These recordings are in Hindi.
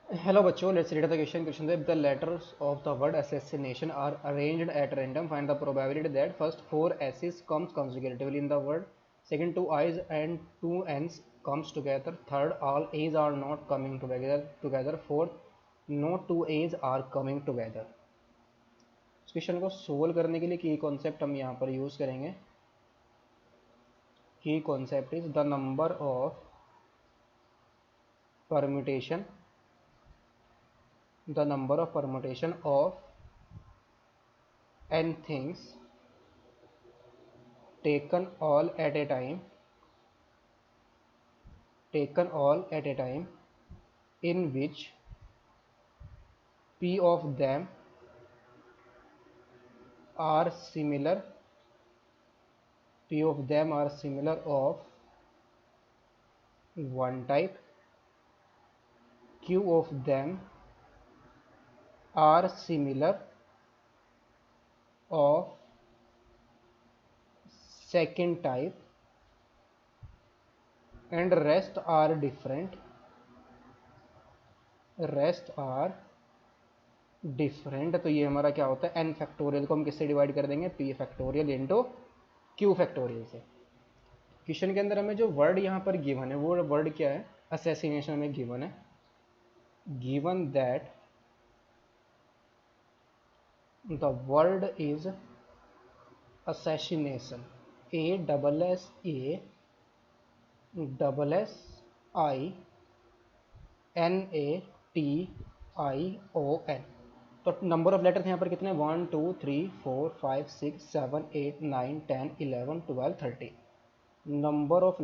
Hello बच्चों, let's read the question. Question if the letters of the word assassination are arranged at random, find the probability that first four S's comes consecutively in the word, second two I's and two N's comes together, third all A's are not coming together, fourth no two A's are coming together. इस क्वेश्चन को सोल्व करने के लिए की कॉन्सेप्ट हम यहाँ पर यूज करेंगे. की concept is the number of permutation of n things taken all at a time in which p of them are similar of one type, q of them are similar of second type and rest are different. तो ये हमारा क्या होता है, n फैक्टोरियल को हम किससे डिवाइड कर देंगे, p factorial into q factorial से. क्वेश्चन के अंदर हमें जो वर्ड यहाँ पर गिवन है वो वर्ड क्या है, असैसिनेशन में गिवन है. Given that the word is assassination, ASSASSINATION. तो नंबर ऑफ लेटर्स यहाँ पर कितने, 1 2 3 4 5 6 7 8 9 10 11 12 13. नंबर ऑफ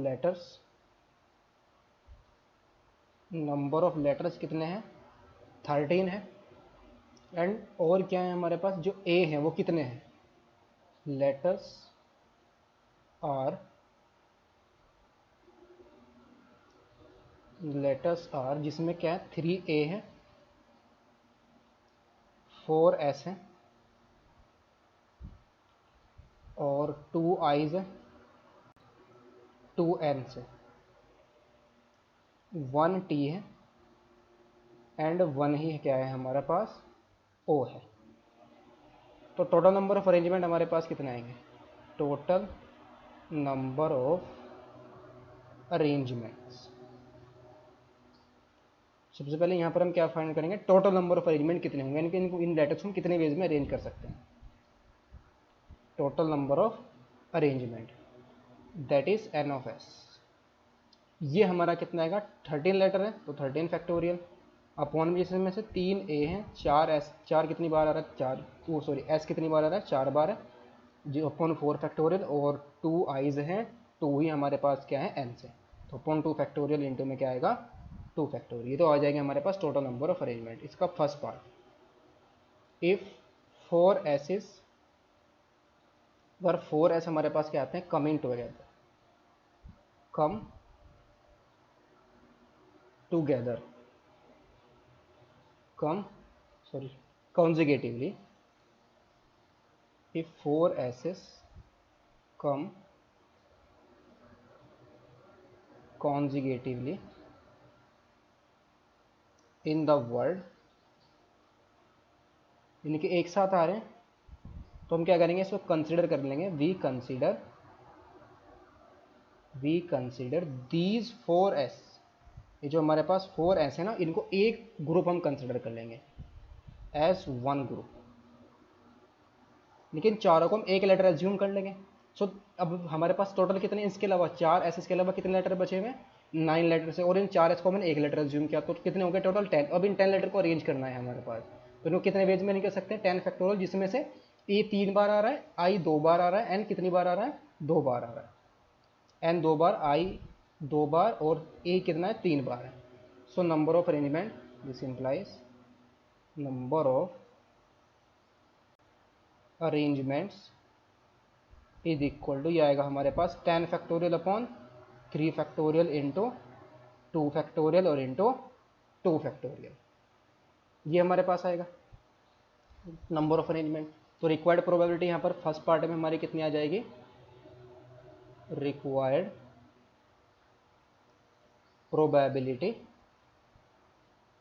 लेटर्स कितने हैं, 13 है. एंड और क्या है हमारे पास, जो ए है वो कितने हैं, लेटर्स आर जिसमें क्या है, 3A है, 4S है और 2 I's है, 2 N's है, 1 T है एंड 1 ही क्या है हमारे पास, O है. तो टोटल नंबर ऑफ अरेंजमेंट हमारे पास कितने आएंगे, टोटल नंबर ऑफ अरेंजमेंट्स. सबसे पहले यहाँ पर हम क्या फाइंड करेंगे, टोटल नंबर ऑफ अरेंजमेंट कितने होंगे, यानी कि इनको इन लेटर्स को हम कितने वेज में अरेंज कर सकते हैं. Total number of arrangement that is n of s. ये हमारा कितना आएगा, 13 लेटर है तो 13 फैक्टोरियल अपॉन में जिसमें से 3 A हैं, 4 S, 4 कितनी बार आ रहा है, 4 S कितनी बार आ रहा है, 4 बार है जो अपॉन 4 फैक्टोरियल और 2 I's हैं, 2 ही हमारे पास क्या है n से, तो अपॉन 2 फैक्टोरियल इंटू में क्या आएगा 2 फैक्टोरियल. ये तो आ जाएगा हमारे पास टोटल नंबर ऑफ अरेंजमेंट. इसका फर्स्ट पार्ट, इफ 4 S हमारे पास क्या आते हैं, coming together, come together, consecutively. If 4 S's come consecutively in the word, यानी कि एक साथ आ रहे हैं, तो हम क्या करेंगे, इसको कंसिडर कर लेंगे. वी कंसिडर दीज 4S, ये जो हमारे पास 4S है ना, इनको एक ग्रुप हम कंसिडर कर लेंगे एज वन ग्रुप, लेकिन चारों को हम एक लेटर एज्यूम कर लेंगे. सो अब हमारे पास टोटल कितने, इसके अलावा 4S के अलावा कितने लेटर बचे हुए, 9 लेटर से, और इन 4S को मैंने एक लेटर एज्यूम किया, तो कितने हो गए टोटल 10. अब इन 10 लेटर को अरेंज करना है हमारे पास, तो इनको कितने वेज में नहीं कर सकते, 10 फैक्टोरियल, जिसमें से ए 3 बार आ रहा है, आई 2 बार आ रहा है, एन कितनी बार आ रहा है, 2 बार आ रहा है, एन 2 बार, आई 2 बार और ए कितना है, 3 बार है. So number of arrangement, this implies number of arrangements is equal to, ये आएगा हमारे पास 10 factorial upon 3 factorial into 2 factorial और इंटू 2 फैक्टोरियल. ये हमारे पास आएगा नंबर ऑफ अरेंजमेंट. तो रिक्वायर्ड प्रोबेबिलिटी यहाँ पर फर्स्ट पार्ट में हमारी कितनी आ जाएगी, रिक्वायर्ड प्रोबेबिलिटी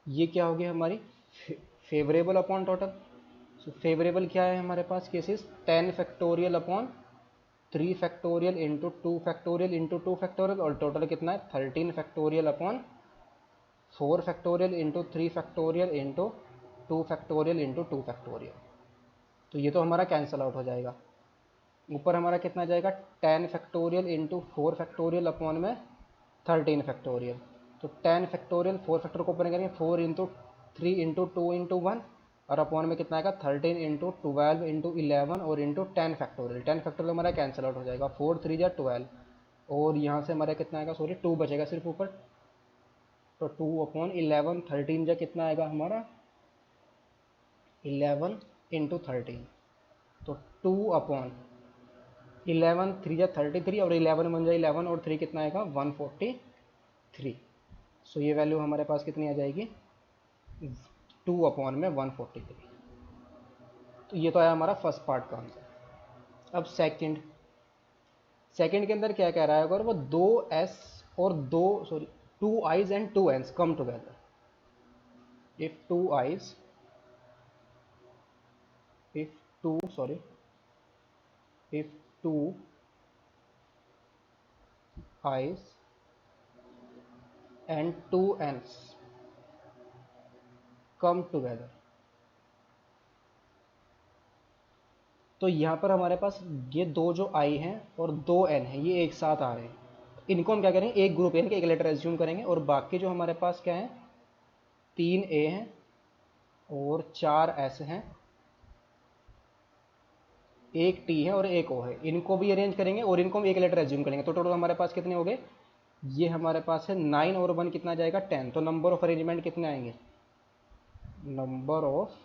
ये क्या होगी हमारी favourable upon total. So favourable क्या है हमारे पास cases 10 factorial upon 3 factorial into 2 factorial into 2 factorial, और टोटल कितना है 13 factorial upon 4 factorial into 3 factorial into 2 factorial into 2 factorial. तो ये तो हमारा कैंसिल आउट हो जाएगा। ऊपर हमारा कितना जाएगा 10 फैक्टोरियल इंटू 4 फैक्टोरियल अपॉन में 13 फैक्टोरियल। तो 10 फैक्टोरियल 4 फैक्टोरियल को ओपन करेंगे 4 इंटू 3 इंटू 2 इंटू 1, और अपॉन में कितना आएगा 13 इंटू 12 इंटू 11 और इंटू 10 फैक्टोरियल। 10 फैक्टोरियल हमारा कैंसिल आउट हो जाएगा, 4 3 जा 12, और यहाँ से हमारा कितना आएगा, सॉरी 2 बचेगा सिर्फ ऊपर। तो 2 अपॉन 11, 13 जा कितना आएगा हमारा 11 इंटू 13, तो 2 अपॉन 11 3 जा 33, और 11 बन जाए 11, और 3 कितना आएगा 143। सो ये वैल्यू हमारे पास कितनी आ जाएगी 2 अपॉन में 143। तो ये तो आया हमारा फर्स्ट पार्ट का आंसर। अब सेकंड के अंदर क्या कह रहा है, अगर वो 2s और 2 i's and 2 n's come together, if 2 i's if 2 sorry if 2 i's and 2 n's come together, तो यहाँ पर हमारे पास ये दो जो i हैं और 2 n हैं ये एक साथ आ रहे हैं। इनको हम क्या करेंगे एक ग्रुप यानी कि एक लेटर एज्यूम करेंगे, और बाकी जो हमारे पास क्या है 3 a हैं और 4 s हैं, एक t है और एक o है, इनको भी अरेंज करेंगे और इनको हम एक लेटर एज्यूम करेंगे। तो टोटल हमारे पास कितने हो गए, ये हमारे पास है 9 और 1 कितना जाएगा 10। तो नंबर ऑफ अरेंजमेंट कितने आएंगे, नंबर ऑफ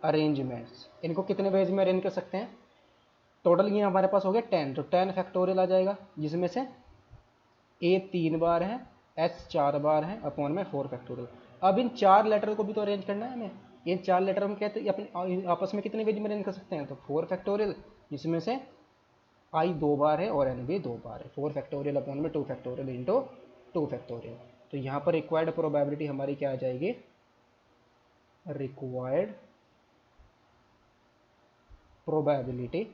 अरेंजमेंट्स, इनको कितने वेज में अरेंज कर सकते हैं, टोटल ये हमारे पास हो गया 10, तो 10 फैक्टोरियल आ जाएगा, जिसमें से a 3 बार है, s 4 बार है, अपॉन में 4 फैक्टोरियल। अब इन 4 लेटर को भी तो अरेंज करना है हमें, ये 4 लेटर हम कहते हैं अपने आपस में कितने वेज में अरेंज कर सकते हैं, तो 4 फैक्टोरियल, जिसमें से i 2 बार है और n भी 2 बार है, 4 फैक्टोरियल अपॉन में 2 फैक्टोरियल इंटू 2 फैक्टोरियल। तो यहाँ पर रिक्वायर्ड प्रोबेबिलिटी हमारी क्या आ जाएगी, रिक्वायर्ड प्रोबेबिलिटी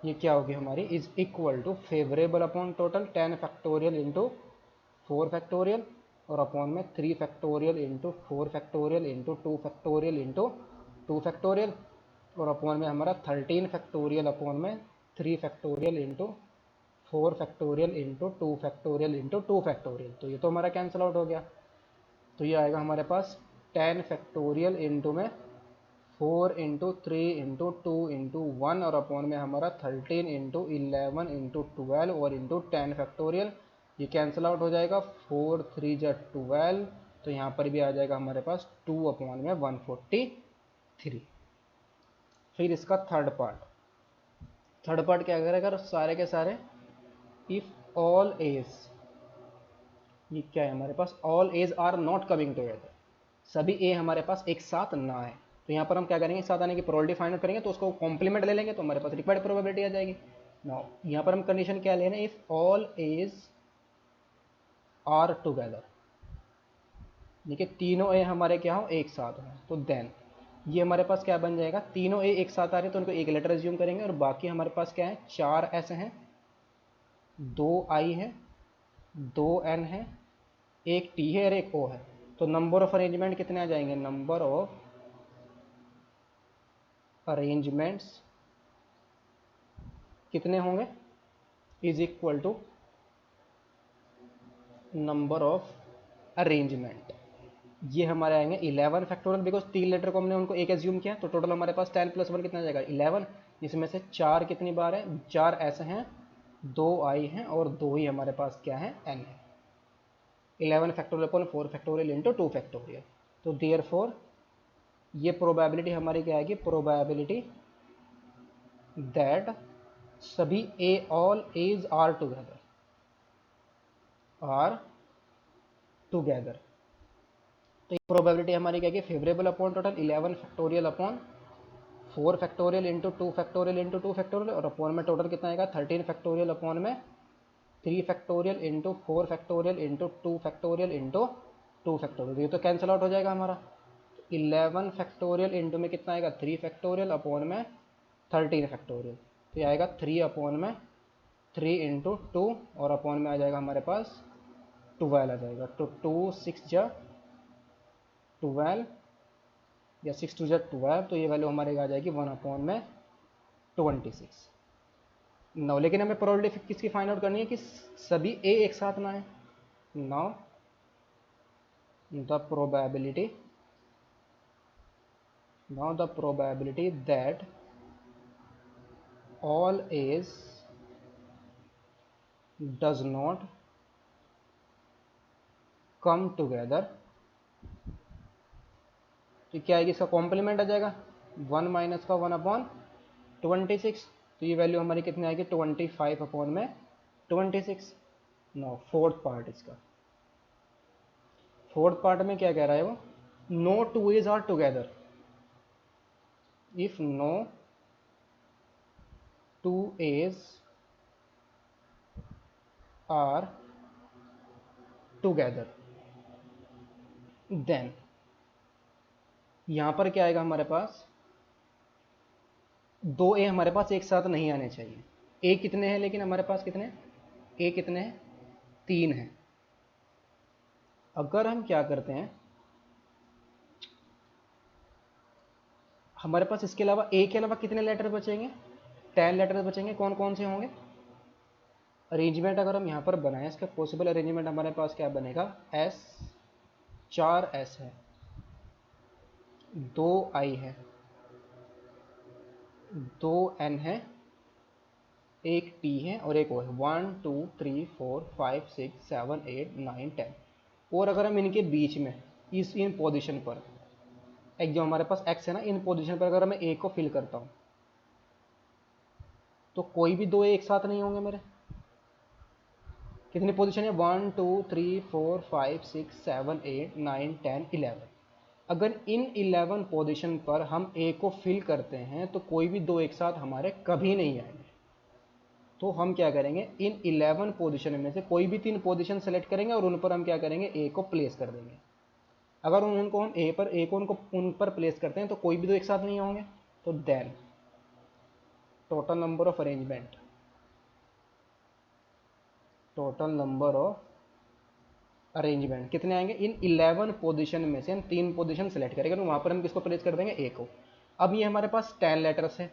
ये क्या होगी हमारी, is equal to favourable upon total 10 factorial into 4 factorial, और अपॉन में 3 factorial into 4 factorial into 2 factorial into 2 factorial, और अपॉन में हमारा 13 फैक्टोरियल अपॉन में 3 factorial into 4 factorial into 2 factorial into 2 factorial. तो ये तो हमारा कैंसिल आउट हो गया। तो ये आएगा हमारे पास 10 फैक्टोरियल इंटू में 4 इंटू 3 इंटू 2 इंटू 1, और अपॉन में हमारा 13 इंटू 11 इंटू 12 और इंटू 10 फैक्टोरियल। ये कैंसिल आउट हो जाएगा, 4 3 जा 12, तो यहाँ पर भी आ जाएगा हमारे पास 2 अपॉन में 143। फिर इसका थर्ड पार्ट क्या करेगा, अगर सारे के सारे इफ ऑल एज, ये क्या है हमारे पास, all A's are not coming together, सभी ए हमारे पास एक साथ ना है, तो यहाँ पर हम क्या करेंगे, एक साथ आने की प्रोबेबिलिटी फाइंड आउट करेंगे, तो उसको कॉम्प्लीमेंट ले लेंगे, तो हमारे पास रिक्वायर्ड प्रोबेबिलिटी आ जाएगी। नाउ यहाँ पर हम कंडीशन क्या लेना है, if all A's are together, देखिए तीनों ए हमारे क्या हो एक साथ हो, तो देन ये हमारे पास क्या बन जाएगा, तीनों ए एक साथ आ रहे हैं तो उनको एक लेटर एज्यूम करेंगे, और बाकी हमारे पास क्या है 4 एस हैं, 2 आई है, 2 एन है, एक टी है और एक ओ है। तो नंबर ऑफ अरेंजमेंट कितने आ जाएंगे, नंबर ऑफ अरेंजमेंट्स कितने होंगे, is equal to number of arrangement, ये हमारे आएंगे 11 फैक्टोरियल, बिकॉज 3 लेटर को हमने उनको एक एज्यूम किया, तो टोटल हमारे पास 10 + 1 कितना जाएगा 11, जिसमें से 4 कितनी बार है, 4 ऐसे हैं, 2 आई हैं और 2 ही हमारे पास क्या है एन है। 11 factorial upon 4 factorial into 2 factorial, तो देयर फोर ये प्रोबेबिलिटी हमारी क्या आएगी, प्रोबेबिलिटी दैट सभी ए ऑल एज आर टुगेदर। तो ये प्रोबेबिलिटी हमारी क्या है, favourable upon total 11 factorial upon 4 factorial into 2 factorial into 2 factorial, और अपॉन में टोटल कितना आएगा 13 फैक्टोरियल अपॉन में 3 factorial into 4 factorial into 2 factorial into 2 factorial, ये तो कैंसिल आउट हो जाएगा हमारा। 11 फैक्टोरियल इंटू में कितना आएगा 3 फैक्टोरियल अपॉन में 13 फैक्टोरियल, तो ये आएगा 3 अपॉन में 3 इंटू 2 और अपॉन में आ जाएगा हमारे पास 12 आ जाएगा। तो 2 6 जा 12 या 6 2 जा 12, तो ये वैल्यू हमारे आ जाएगी 1 अपॉन में 26। नौ, लेकिन हमें प्रोबेबिलिटी किसकी फाइंड आउट करनी है कि सभी ए एक साथ ना है। Now the probability that all A's does not come together, तो क्या आएगी, इसका कॉम्प्लीमेंट आ जाएगा 1 माइनस का 1 अपॉन 26, तो ये वैल्यू हमारी कितनी आएगी 25 अपॉन में 26। नो फोर्थ पार्ट, इसका फोर्थ पार्ट में क्या कह रहा है वो, no two A's are together, if no two A's are together then, यहां पर क्या आएगा हमारे पास, दो ए हमारे पास एक साथ नहीं आने चाहिए। ए कितने हैं, लेकिन हमारे पास कितने ए कितने हैं 3 हैं। अगर हम क्या करते हैं, हमारे पास इसके अलावा ए के अलावा कितने लेटर बचेंगे 10 लेटर बचेंगे, कौन कौन से होंगे। अरेंजमेंट अगर हम यहाँ पर बनाएं, इसका पॉसिबल अरेंजमेंट हमारे पास क्या बनेगा, एस 4 एस है, 2 आई है, 2 एन है, एक टी है और एक ओ है, 1 2 3 4 5 6 7 8 9 10। और अगर हम इनके बीच में इन पोजीशन पर एक जो हमारे पास एक्स है ना, इन पोजीशन पर अगर मैं ए को फिल करता हूं, तो कोई भी दो ए एक साथ नहीं होंगे मेरे। कितनी पोजीशन है 1 2 3 4 5 6 7 8 9 10 11। अगर इन 11 पोजीशन पर हम ए को फिल करते हैं तो कोई भी दो एक साथ हमारे कभी नहीं आएंगे। तो हम क्या करेंगे, इन 11 पोजीशन में से कोई भी 3 पोजीशन सेलेक्ट करेंगे और उन पर हम क्या करेंगे, ए को प्लेस कर देंगे। अगर उनको हम ए को उन पर प्लेस करते हैं तो कोई भी दो एक साथ नहीं होंगे। तो then total number of arrangement कितने आएंगे, इन 11 पोजीशन में से हम 3 पोजीशन सेलेक्ट करेंगे, तो वहां पर हम किसको प्लेस कर देंगे, ए को। अब ये हमारे पास 10 लेटर्स है,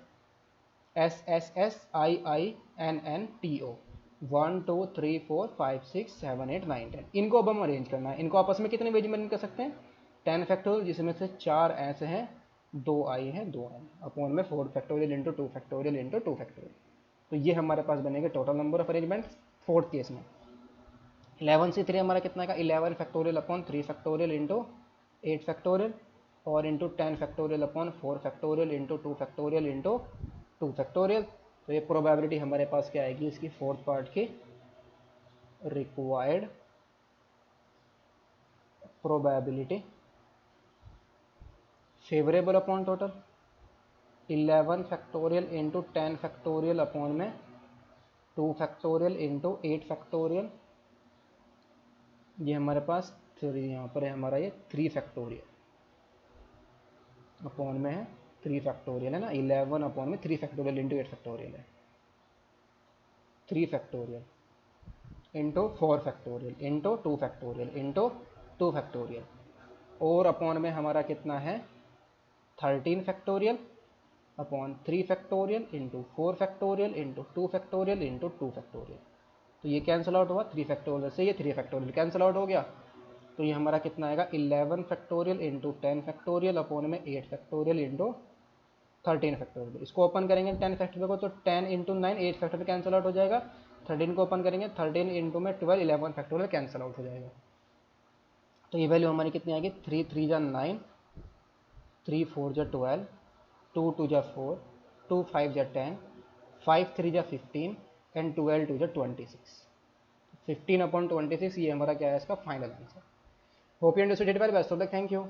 S S S I I N N T O, 1 2 3 4 5 6 7 8 9 10। इनको अब हम अरेंज करना है। इनको आपस में कितने वेज में कर सकते हैं, 10 फैक्टोरियल, जिसमें से 4 ऐसे हैं, 2 आई है 2 एन, अपॉन में 4 factorial into 2 factorial into 2 factorial. तो ये हमारे पास बनेंगे total number of arrangement fourth case में। 11 से 3 हमारा कितना का 11 factorial upon 3 factorial into 8 factorial और into 10 factorial upon 4 factorial into 2 factorial into 2 factorial. तो ये प्रोबेबिलिटी हमारे पास क्या आएगी, इसकी फोर्थ पार्ट की, required probability favourable upon total 11 factorial into 10 factorial upon में 2 फैक्टोरियल इंटू 8 फैक्टोरियल, ये हमारे पास यहाँ पर है हमारा ये 3 फैक्टोरियल अपॉन में है 3 फैक्टोरियल है ना, 11 अपॉन में 3 फैक्टोरियल इंटू 8 फैक्टोरियल है, 3 factorial into 4 factorial into 2 factorial into 2 factorial, और अपॉन में हमारा कितना है 13 factorial upon 3 factorial into 4 factorial into 2 factorial into 2 factorial. तो ये कैंसिल आउट हुआ 3 फैक्टोरियल से, ये 3 फैक्टोरियल कैंसिल आउट हो गया। तो ये हमारा कितना आएगा 11 फैक्टोरियल इंटू 10 फैक्टोरियल अपॉन में 8 फैक्टोरियल इंटू 13 फैक्टोरियल। इसको ओपन करेंगे 10 फैक्टोरियल को, तो 10 इंटू 9 8 फैक्टोरियल कैंसिल आउट हो जाएगा। 13 को ओपन करेंगे 13 इंटू में 12 11 फैक्टोरियल कैंसिल आउट हो जाएगा। तो ये वैल्यू हमारी कितनी आएगी 3 3 जा 9, 3 4 जा 12, 2 2 जा 4, 2 5 जा 10, 5 3 जा 15 एंड 12 2 जा 26। 15 अपॉन 26 ये हमारा क्या है इसका final answer. Hope you understood it well, best of luck, thank you.